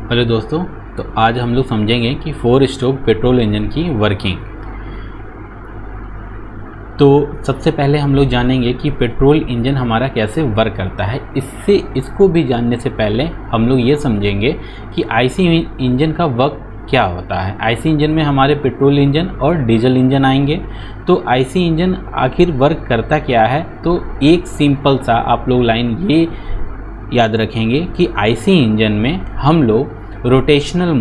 Hello दोस्तों, तो आज हम लोग समझेंगे कि 4 स्ट्रोक पेट्रोल इंजन की वर्किंग। तो सबसे पहले हम लोग जानेंगे कि पेट्रोल इंजन हमारा कैसे वर्क करता है। इसको भी जानने से पहले हम लोग ये समझेंगे कि आईसी इंजन का वर्क क्या होता है। आईसी इंजन में हमारे पेट्रोल इंजन और डीजल इंजन आएंगे। तो आईसी इंजन आखिर वर्क करता क्या है, तो एक सिंपल सा आप लोग लाइन ये याद रखेंगे कि आईसी इंजन में हम लोग रोटेशनल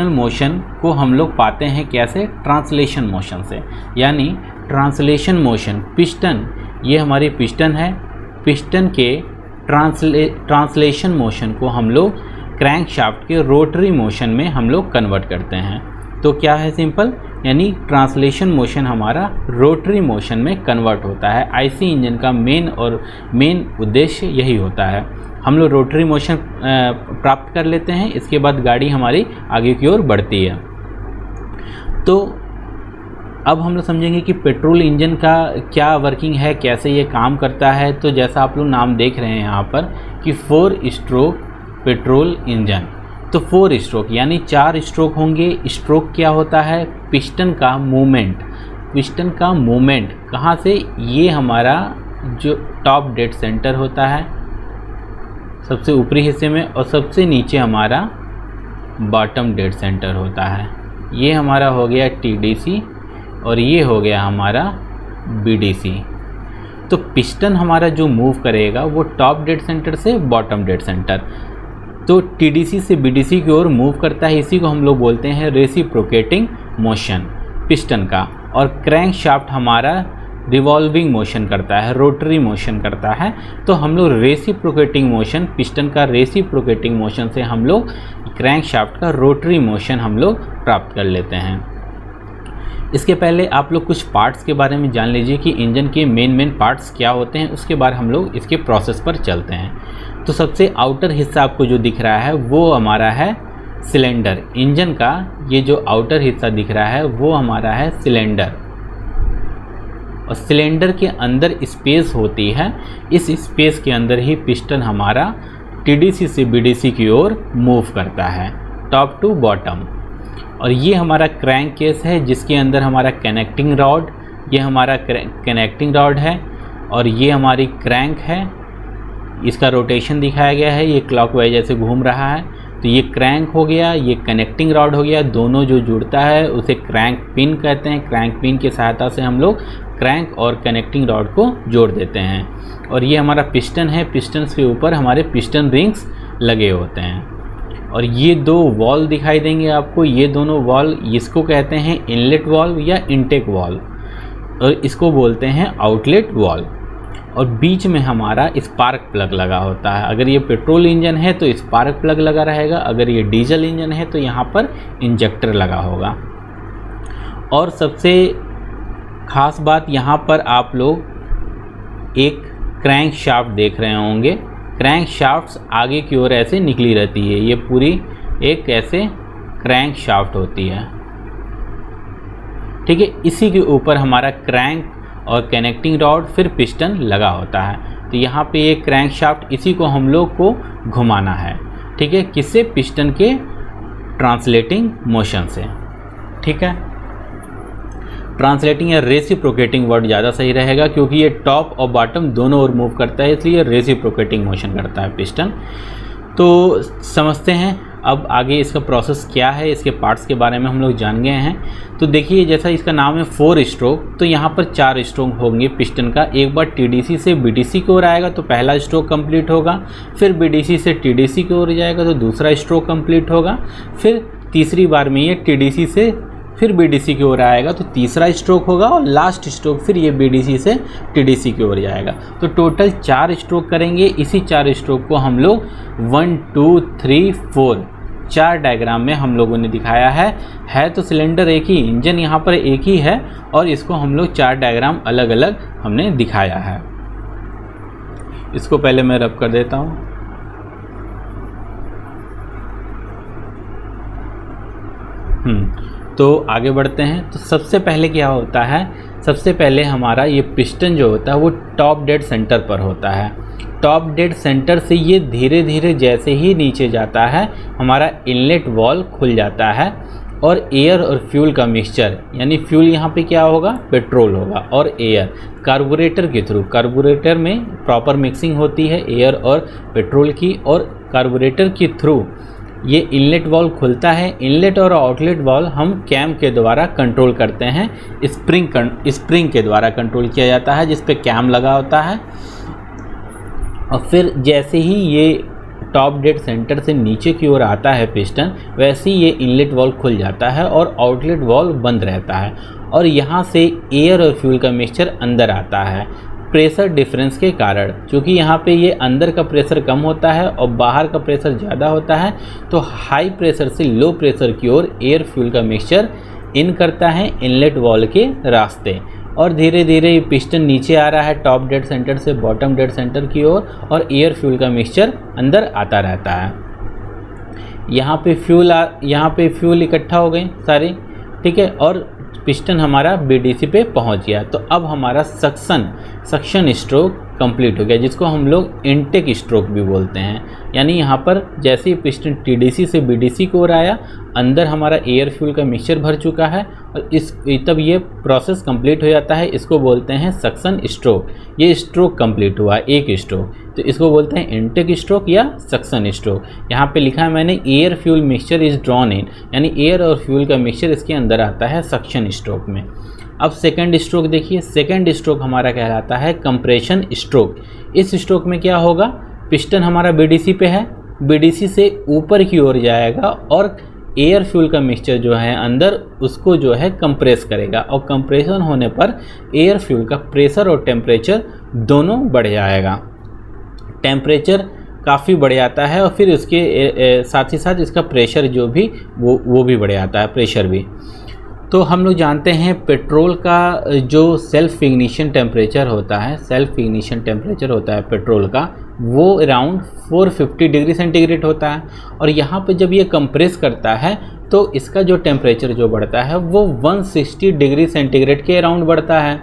मोशन को हम लोग पाते हैं कैसे, ट्रांसलेशन मोशन से। यानी ट्रांसलेशन मोशन, पिस्टन, ये हमारी पिस्टन है, पिस्टन के ट्रांसलेशन मोशन को हम लोग क्रैंक शाफ्ट के रोटरी मोशन में हम लोग कन्वर्ट करते हैं। तो क्या है, सिंपल, यानी ट्रांसलेशन मोशन हमारा रोटरी मोशन में कन्वर्ट होता है। आईसी इंजन का मेन उद्देश्य यही होता है। हम लोग रोटरी मोशन प्राप्त कर लेते हैं, इसके बाद गाड़ी हमारी आगे की ओर बढ़ती है। तो अब हम लोग समझेंगे कि पेट्रोल इंजन का क्या वर्किंग है, कैसे ये काम करता है। तो जैसा आप लोग नाम देख रहे हैं यहाँ पर कि 4 स्ट्रोक पेट्रोल इंजन। तो 4 स्ट्रोक यानी 4 स्ट्रोक होंगे। स्ट्रोक क्या होता है, पिस्टन का मूवमेंट कहाँ से, ये हमारा जो टॉप डेड सेंटर होता है सबसे ऊपरी हिस्से में, और सबसे नीचे हमारा बॉटम डेड सेंटर होता है। ये हमारा हो गया टीडीसी और ये हो गया हमारा बीडीसी। तो पिस्टन हमारा जो मूव करेगा वो टॉप डेड सेंटर से बॉटम डेड सेंटर, तो टीडीसी से बीडीसी की ओर मूव करता है। इसी को हम लोग बोलते हैं रेसिप्रोकेटिंग मोशन पिस्टन का। और क्रैंक शाफ्ट हमारा रिवॉल्विंग मोशन करता है, रोटरी मोशन करता है। तो हम लोग रेसिप्रोकेटिंग मोशन, पिस्टन का रेसिप्रोकेटिंग मोशन से हम लोग क्रैंक शाफ्ट का रोटरी मोशन हम लोग प्राप्त कर लेते हैं। इसके पहले आप लोग कुछ पार्ट्स के बारे में जान लीजिए कि इंजन के मेन पार्ट्स क्या होते हैं, उसके बाद हम लोग इसके प्रोसेस पर चलते हैं। तो सबसे आउटर हिस्सा आपको जो दिख रहा है वो हमारा है सिलेंडर। इंजन का ये जो आउटर हिस्सा दिख रहा है वो हमारा है सिलेंडर, और सिलेंडर के अंदर स्पेस होती है। इस स्पेस के अंदर ही पिस्टन हमारा टीडीसी से बीडीसी की ओर मूव करता है, टॉप टू बॉटम। और ये हमारा क्रैंक केस है जिसके अंदर हमारा कनेक्टिंग रॉड, ये हमारा कनेक्टिंग रॉड है, और ये हमारी क्रैंक है। इसका रोटेशन दिखाया गया है, ये क्लॉकवाइज ऐसे घूम रहा है। तो ये क्रैंक हो गया, ये कनेक्टिंग रॉड हो गया। दोनों जो जुड़ता है उसे क्रैंक पिन कहते हैं। क्रैंक पिन की सहायता से हम लोग क्रैंक और कनेक्टिंग रॉड को जोड़ देते हैं। और ये हमारा पिस्टन है, पिस्टन के ऊपर हमारे पिस्टन रिंग्स लगे होते हैं। और ये 2 वॉल्व दिखाई देंगे आपको। ये दोनों वॉल्व, इसको कहते हैं इनलेट वॉल्व या इनटेक वॉल्व, और इसको बोलते हैं आउटलेट वॉल्व। और बीच में हमारा स्पार्क प्लग लगा होता है। अगर ये पेट्रोल इंजन है तो स्पार्क प्लग लगा रहेगा, अगर ये डीजल इंजन है तो यहाँ पर इंजेक्टर लगा होगा। और सबसे ख़ास बात, यहाँ पर आप लोग एक क्रैंक शाफ्ट देख रहे होंगे। क्रैंक शाफ्ट्स आगे की ओर ऐसे निकली रहती है, ये पूरी एक ऐसे क्रैंक शाफ्ट होती है, ठीक है। इसी के ऊपर हमारा क्रैंक और कनेक्टिंग रॉड फिर पिस्टन लगा होता है। तो यहाँ पे ये क्रैंक शाफ्ट, इसी को हम लोग को घुमाना है, ठीक है। किससे, पिस्टन के ट्रांसलेटिंग मोशन से, ठीक है। ट्रांसलेटिंग या रेसिप्रोकेटिंग वर्ड ज़्यादा सही रहेगा, क्योंकि ये टॉप और बॉटम दोनों ओर मूव करता है, इसलिए रेसिप्रोकेटिंग मोशन करता है पिस्टन। तो समझते हैं अब आगे इसका प्रोसेस क्या है, इसके पार्ट्स के बारे में हम लोग जान गए हैं। तो देखिए, जैसा इसका नाम है 4 स्ट्रोक, तो यहाँ पर 4 स्ट्रोक होंगे पिस्टन का। एक बार टीडीसी से बीडीसी की ओर आएगा तो पहला स्ट्रोक कंप्लीट होगा, फिर बीडीसी से टीडीसी की ओर जाएगा तो दूसरा स्ट्रोक कंप्लीट होगा, फिर तीसरी बार में ये टीडीसी से फिर बीडीसी की ओर आएगा तो तीसरा स्ट्रोक होगा, और लास्ट स्ट्रोक फिर ये बीडीसी से टीडीसी की ओर जाएगा। तो टोटल 4 स्ट्रोक करेंगे। इसी 4 स्ट्रोक को हम लोग 1 2 3 4 4 डायग्राम में हम लोगों ने दिखाया है। तो सिलेंडर एक ही, इंजन यहाँ पर एक ही है, और इसको हम लोग 4 डायग्राम अलग अलग हमने दिखाया है। इसको पहले मैं रब कर देता हूँ। तो आगे बढ़ते हैं। तो सबसे पहले क्या होता है, सबसे पहले हमारा ये पिस्टन जो होता है वो टॉप डेड सेंटर पर होता है। टॉप डेड सेंटर से ये धीरे धीरे जैसे ही नीचे जाता है हमारा इनलेट वॉल्व खुल जाता है और एयर और फ्यूल का मिक्सचर, यानी फ्यूल यहाँ पे क्या होगा, पेट्रोल होगा, और एयर कार्बोरेटर के थ्रू, कार्बोरेटर में प्रॉपर मिक्सिंग होती है एयर और पेट्रोल की, और कार्बोरेटर के थ्रू ये इनलेट वाल्व खुलता है। इनलेट और आउटलेट वाल्व हम कैम के द्वारा कंट्रोल करते हैं, स्प्रिंग के द्वारा कंट्रोल किया जाता है जिस पे कैम लगा होता है। और फिर जैसे ही ये टॉप डेड सेंटर से नीचे की ओर आता है पिस्टन, वैसे ही ये इनलेट वाल्व खुल जाता है और आउटलेट वाल्व बंद रहता है, और यहाँ से एयर और फ्यूल का मिक्सचर अंदर आता है। प्रेशर डिफरेंस के कारण, क्योंकि यहाँ पे ये अंदर का प्रेशर कम होता है और बाहर का प्रेशर ज़्यादा होता है, तो हाई प्रेशर से लो प्रेशर की ओर एयर फ्यूल का मिक्सचर इन करता है इनलेट वाल्व के रास्ते, और धीरे धीरे ये पिस्टन नीचे आ रहा है टॉप डेड सेंटर से बॉटम डेड सेंटर की ओर, और एयर फ्यूल का मिक्सचर अंदर आता रहता है। यहाँ पे फ्यूल इकट्ठा हो गए सारे, ठीक है, और पिस्टन हमारा बीडीसी पे पहुँच गया। तो अब हमारा सक्शन स्ट्रोक कंप्लीट हो गया, जिसको हम लोग इनटेक स्ट्रोक भी बोलते हैं। यानी यहाँ पर जैसे ही पिस्टन टीडीसी से बीडीसी को आया, अंदर हमारा एयर फ्यूल का मिक्सचर भर चुका है, और तब ये प्रोसेस कंप्लीट हो जाता है। इसको बोलते हैं सक्शन स्ट्रोक। ये स्ट्रोक कंप्लीट हुआ एक स्ट्रोक, तो इसको बोलते हैं इनटेक स्ट्रोक या सक्शन स्ट्रोक। यहाँ पे लिखा है मैंने air fuel mixture is drawn in, यानी एयर और फ्यूल का मिक्सचर इसके अंदर आता है सक्शन स्ट्रोक में। अब सेकंड स्ट्रोक देखिए, सेकंड स्ट्रोक हमारा कहलाता है कंप्रेशन स्ट्रोक। इस स्ट्रोक में क्या होगा, पिस्टन हमारा बीडीसी पे है, बीडीसी से ऊपर की ओर जाएगा और एयर फ्यूल का मिक्सचर जो है अंदर उसको जो है कंप्रेस करेगा, और कंप्रेशन होने पर एयर फ्यूल का प्रेशर और टेम्परेचर दोनों बढ़ जाएगा। टेम्परेचर काफ़ी बढ़ जाता है और फिर उसके साथ ही साथ इसका प्रेशर जो भी वो भी बढ़ जाता है, प्रेशर भी। तो हम लोग जानते हैं पेट्रोल का जो सेल्फ इग्निशन टेम्परेचर होता है, सेल्फ इग्निशन टेम्परेचर होता है पेट्रोल का, वो अराउंड 450 डिग्री सेंटीग्रेड होता है। और यहाँ पे जब ये कंप्रेस करता है तो इसका जो टेम्परेचर जो बढ़ता है वो 160 डिग्री सेंटीग्रेड के अराउंड बढ़ता है।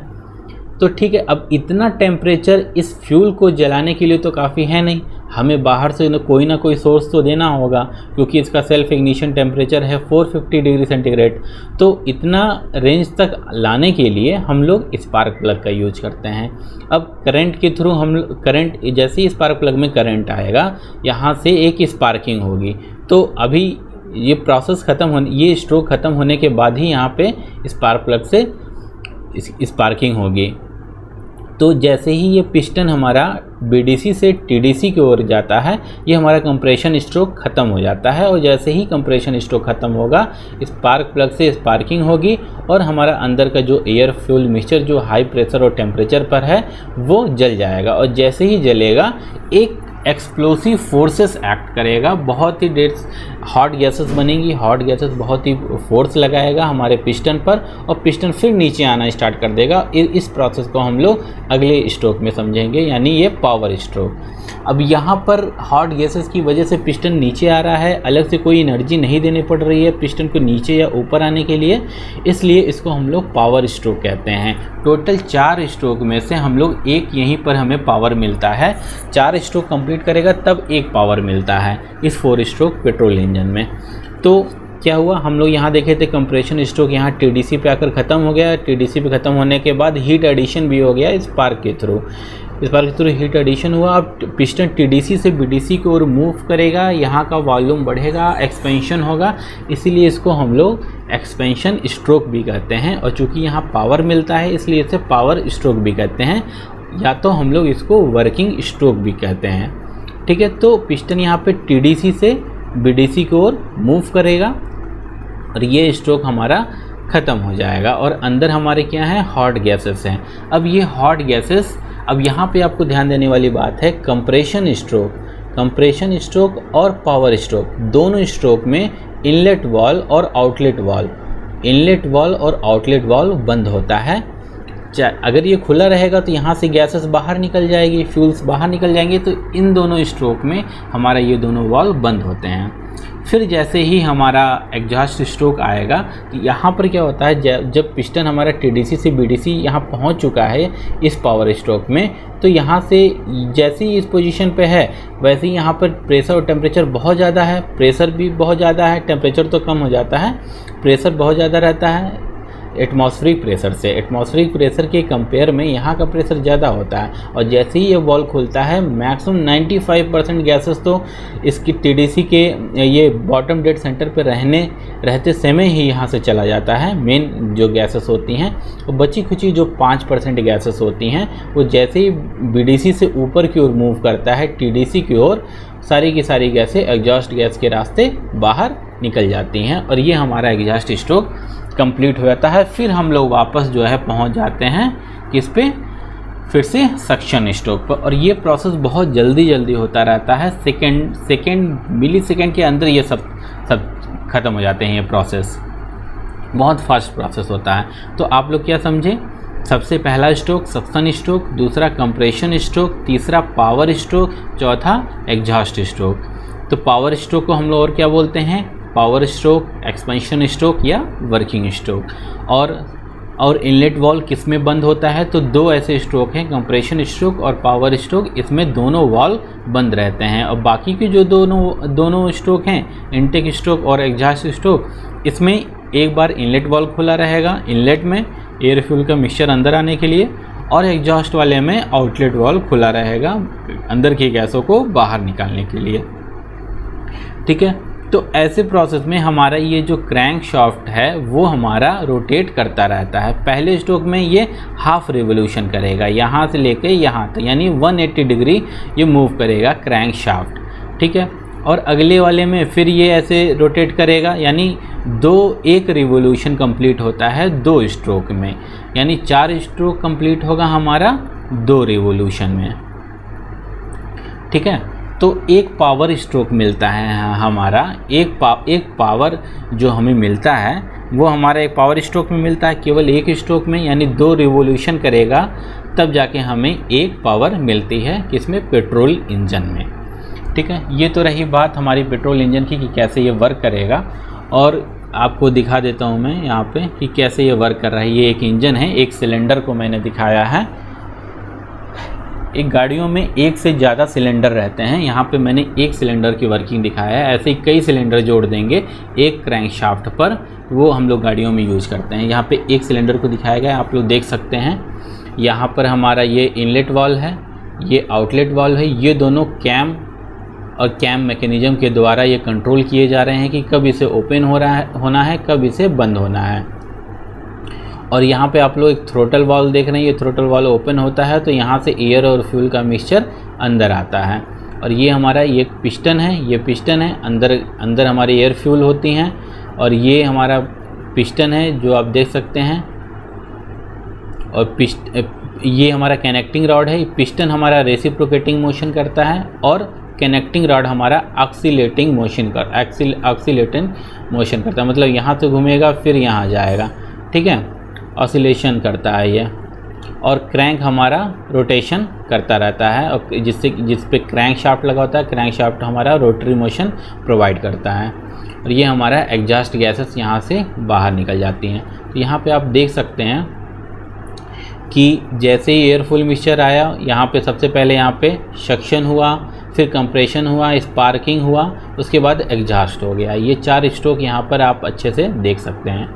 तो ठीक है, अब इतना टेम्परेचर इस फ्यूल को जलाने के लिए तो काफ़ी है नहीं, हमें बाहर से कोई ना कोई सोर्स तो देना होगा, क्योंकि इसका सेल्फ इग्निशन टेम्परेचर है 450 डिग्री सेंटीग्रेड। तो इतना रेंज तक लाने के लिए हम लोग स्पार्क प्लग का यूज करते हैं। अब करंट के थ्रू करंट जैसे ही स्पार्क प्लग में करंट आएगा, यहाँ से एक स्पार्किंग होगी। तो अभी ये प्रोसेस ये स्ट्रोक ख़त्म होने के बाद ही यहाँ पे स्पार्क प्लग से स्पार्किंग होगी। तो जैसे ही ये पिस्टन हमारा बीडीसी से टीडीसी की ओर जाता है, ये हमारा कंप्रेशन स्ट्रोक ख़त्म हो जाता है, और जैसे ही कंप्रेशन स्ट्रोक ख़त्म होगा स्पार्क प्लग से स्पार्किंग होगी, और हमारा अंदर का जो एयर फ्यूल मिक्सचर जो हाई प्रेशर और टेम्परेचर पर है वो जल जाएगा। और जैसे ही जलेगा एक एक्सप्लोसिव फोर्सेस एक्ट करेगा, बहुत ही हॉट गैसेस बनेंगी, हॉट गैसेस बहुत ही फोर्स लगाएगा हमारे पिस्टन पर, और पिस्टन फिर नीचे आना स्टार्ट कर देगा। इस प्रोसेस को हम लोग अगले स्ट्रोक में समझेंगे, यानी ये पावर स्ट्रोक। अब यहाँ पर हॉट गैसेस की वजह से पिस्टन नीचे आ रहा है, अलग से कोई एनर्जी नहीं देनी पड़ रही है पिस्टन को नीचे या ऊपर आने के लिए, इसलिए इसको हम लोग पावर स्ट्रोक कहते हैं। टोटल 4 स्ट्रोक में से हम लोग एक यहीं पर हमें पावर मिलता है, 4 स्ट्रोक कंप्लीट करेगा तब एक पावर मिलता है इस 4 स्ट्रोक पेट्रोल इंजन में। तो क्या हुआ, हम लोग यहाँ देखे थे कंप्रेशन स्ट्रोक यहाँ टीडीसी पे आकर ख़त्म हो गया। टीडीसी पे ख़त्म होने के बाद हीट एडिशन भी हो गया स्पार्क के थ्रू, हीट एडिशन हुआ। अब पिस्टन टीडीसी से बीडीसी की ओर मूव करेगा, यहाँ का वॉल्यूम बढ़ेगा, एक्सपेंशन होगा, इसीलिए इसको हम लोग एक्सपेंशन स्ट्रोक भी कहते हैं। और चूँकि यहाँ पावर मिलता है इसलिए इसे पावर स्ट्रोक भी कहते हैं, या तो हम लोग इसको वर्किंग स्ट्रोक भी कहते हैं। ठीक है, तो पिस्टन यहाँ पे टीडीसी से बीडीसी की ओर मूव करेगा और ये स्ट्रोक हमारा ख़त्म हो जाएगा, और अंदर हमारे क्या हैं, हॉट गैसेस हैं। अब ये हॉट गैसेस, अब यहाँ पे आपको ध्यान देने वाली बात है, कंप्रेशन स्ट्रोक और पावर स्ट्रोक, दोनों स्ट्रोक में इनलेट वाल्व और आउटलेट वाल्व बंद होता है। अगर ये खुला रहेगा तो यहाँ से गैसेस बाहर निकल जाएगी, फ्यूल्स बाहर निकल जाएंगे, तो इन दोनों स्ट्रोक में हमारा ये दोनों वाल्व बंद होते हैं। फिर जैसे ही हमारा एग्जॉस्ट स्ट्रोक आएगा तो यहाँ पर क्या होता है, जब पिस्टन हमारा टीडीसी से बीडीसी यहाँ पहुँच चुका है इस पावर स्ट्रोक में, तो यहाँ से जैसे ही इस पोजीशन पे है वैसे ही यहाँ पर प्रेशर और टेम्परेचर बहुत ज़्यादा है, प्रेशर भी बहुत ज़्यादा है, टेम्परेचर तो कम हो जाता है, प्रेशर बहुत ज़्यादा रहता है एटमॉस्फेरिक प्रेशर से। एटमॉस्फेरिक प्रेशर के कंपेयर में यहाँ का प्रेशर ज़्यादा होता है, और जैसे ही ये वॉल्व खुलता है मैक्सिमम 95% गैसेस तो इसकी टीडीसी के ये बॉटम डेड सेंटर पे रहते समय ही यहाँ से चला जाता है। मेन जो गैसेस होती हैं वो बची खुची जो 5% गैसेस होती हैं वो जैसे ही बीडीसी से ऊपर की ओर मूव करता है टीडीसी की ओर, सारी की सारी गैसें एग्जॉस्ट गैस के रास्ते बाहर निकल जाती हैं, और ये हमारा एग्जॉस्ट स्ट्रोक कंप्लीट हो जाता है। फिर हम लोग वापस जो है पहुंच जाते हैं किस पे, फिर से सक्शन स्ट्रोक पर, और ये प्रोसेस बहुत जल्दी होता रहता है। सेकेंड मिली सेकेंड के अंदर ये सब ख़त्म हो जाते हैं। ये प्रोसेस बहुत फास्ट प्रोसेस होता है। तो आप लोग क्या समझे, सबसे पहला स्ट्रोक सक्शन स्ट्रोक, दूसरा कंप्रेशन स्ट्रोक, तीसरा पावर स्ट्रोक, चौथा एग्जॉस्ट स्ट्रोक। तो पावर स्ट्रोक को हम लोग और क्या बोलते हैं, पावर स्ट्रोक, एक्सपेंशन स्ट्रोक या वर्किंग स्ट्रोक। और इनलेट वॉल्व किस में बंद होता है, तो दो ऐसे स्ट्रोक हैं, कंप्रेशन स्ट्रोक और पावर स्ट्रोक, इसमें दोनों वॉल्व बंद रहते हैं। और बाकी के जो दोनों स्ट्रोक हैं, इनटेक स्ट्रोक और एग्जॉस्ट स्ट्रोक, इसमें एक बार इनलेट वॉल्व खुला रहेगा, इनलेट में एयर फ्यूल का मिक्सचर अंदर आने के लिए, और एग्जॉस्ट वाले में आउटलेट वॉल्व खुला रहेगा अंदर की गैसों को बाहर निकालने के लिए। ठीक है, तो ऐसे प्रोसेस में हमारा ये जो क्रैंक शाफ्ट है वो हमारा रोटेट करता रहता है। पहले स्ट्रोक में ये हाफ रिवोल्यूशन करेगा, यहाँ से लेके यहाँ तक, यानी 180 डिग्री ये मूव करेगा क्रैंक शाफ्ट। ठीक है, और अगले वाले में फिर ये ऐसे रोटेट करेगा, यानी एक रिवोल्यूशन कंप्लीट होता है 2 स्ट्रोक में, यानी 4 स्ट्रोक कंप्लीट होगा हमारा 2 रिवोल्यूशन में। ठीक है, तो एक पावर स्ट्रोक मिलता है हमारा, एक पावर जो हमें मिलता है वो हमारा एक पावर स्ट्रोक में मिलता है, केवल एक स्ट्रोक में, यानी 2 रिवोल्यूशन करेगा तब जाके हमें एक पावर मिलती है, किसमें, पेट्रोल इंजन में। ठीक है, ये तो रही बात हमारी पेट्रोल इंजन की कि कैसे ये वर्क करेगा, और आपको दिखा देता हूँ मैं यहाँ पे कि कैसे ये वर्क कर रहा है। ये एक इंजन है, एक सिलेंडर को मैंने दिखाया है। एक गाड़ियों में एक से ज़्यादा सिलेंडर रहते हैं, यहाँ पे मैंने एक सिलेंडर की वर्किंग दिखाया है। ऐसे ही कई सिलेंडर जोड़ देंगे एक क्रैंक शाफ्ट पर, वो हम लोग गाड़ियों में यूज करते हैं। यहाँ पे एक सिलेंडर को दिखाया गया है, आप लोग देख सकते हैं। यहाँ पर हमारा ये इनलेट वाल्व है, ये आउटलेट वाल्व है, ये दोनों कैम और कैम मैकेनिज्म के द्वारा ये कंट्रोल किए जा रहे हैं कि कब इसे ओपन होना है, कब इसे बंद होना है। और यहाँ पे आप लोग एक थ्रोटल वाल्व देख रहे हैं, ये थ्रोटल वाल्व ओपन होता है तो यहाँ से एयर और फ्यूल का मिक्सचर अंदर आता है। और ये हमारा ये पिस्टन है, ये पिस्टन है, अंदर हमारी एयर फ्यूल होती हैं, और ये हमारा पिस्टन है जो आप देख सकते हैं। और ये हमारा कनेक्टिंग रॉड है। पिस्टन हमारा रेसिप्रोकेटिंग मोशन करता है, और कनेक्टिंग रॉड हमारा ऑक्सीलेटिंग मोशन करता है, मतलब यहाँ से घूमेगा फिर यहाँ जाएगा। ठीक है, ऑसिलेशन करता है ये। और क्रैंक हमारा रोटेशन करता रहता है, और जिस पे क्रैंक शाफ्ट लगा होता है, क्रैंक शाफ्ट हमारा रोटरी मोशन प्रोवाइड करता है। और ये हमारा एग्जॉस्ट गैसेस यहाँ से बाहर निकल जाती हैं। तो यहाँ पे आप देख सकते हैं कि जैसे ही एयर फुल मिक्सचर आया, यहाँ पे सबसे पहले यहाँ पे सक्शन हुआ, फिर कंप्रेशन हुआ, स्पार्किंग हुआ, उसके बाद एग्जॉस्ट हो गया। ये 4 स्ट्रोक यहाँ पर आप अच्छे से देख सकते हैं।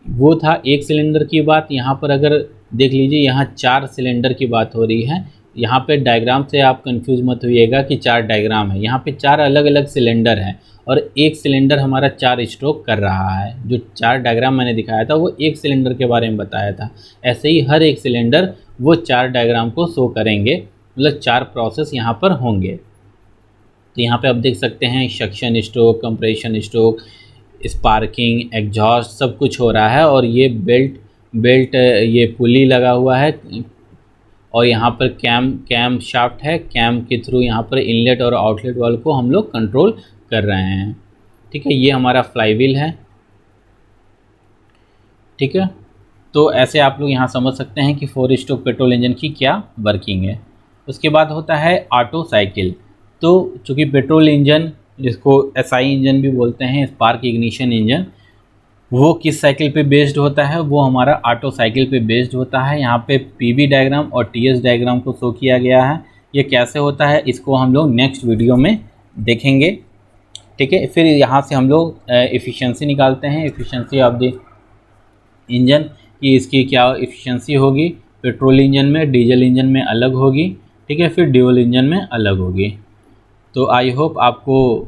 वो था एक सिलेंडर की बात। यहाँ पर अगर देख लीजिए, यहाँ 4 सिलेंडर की बात हो रही है। यहाँ पे डायग्राम से आप कंफ्यूज मत होइएगा कि 4 डायग्राम है, यहाँ पे 4 अलग अलग सिलेंडर हैं, और एक सिलेंडर हमारा 4 स्ट्रोक कर रहा है। जो 4 डायग्राम मैंने दिखाया था वो एक सिलेंडर के बारे में बताया था। ऐसे ही हर एक सिलेंडर वो 4 डायग्राम को शो करेंगे, मतलब 4 प्रोसेस यहाँ पर होंगे। तो यहाँ पे आप देख सकते हैं suction stroke, compression stroke, sparking, exhaust सब कुछ हो रहा है। और ये बेल्ट ये पुली लगा हुआ है, और यहाँ पर कैम शाफ्ट है, कैम के थ्रू यहाँ पर इनलेट और आउटलेट वाल्व को हम लोग कंट्रोल कर रहे हैं। ठीक है, ये हमारा फ्लाईव्हील है। ठीक है, तो ऐसे आप लोग यहाँ समझ सकते हैं कि 4 स्ट्रोक पेट्रोल इंजन की क्या वर्किंग है। उसके बाद होता है ऑटो साइकिल। तो चूँकि पेट्रोल इंजन, जिसको एसआई इंजन भी बोलते हैं, स्पार्क इग्निशन इंजन, वो किस साइकिल पे बेस्ड होता है, वो हमारा ऑटो साइकिल पे बेस्ड होता है। यहाँ पे पीवी डायग्राम और टीएस डायग्राम को शो किया गया है। ये कैसे होता है इसको हम लोग नेक्स्ट वीडियो में देखेंगे, ठीक है। फिर यहाँ से हम लोग एफिशिएंसी निकालते हैं, एफिशिएंसी ऑफ द इंजन कि इसकी क्या एफिशिएंसी होगी, पेट्रोल इंजन में, डीजल इंजन में अलग होगी, ठीक है, फिर ड्यूल इंजन में अलग होगी। तो आई होप आपको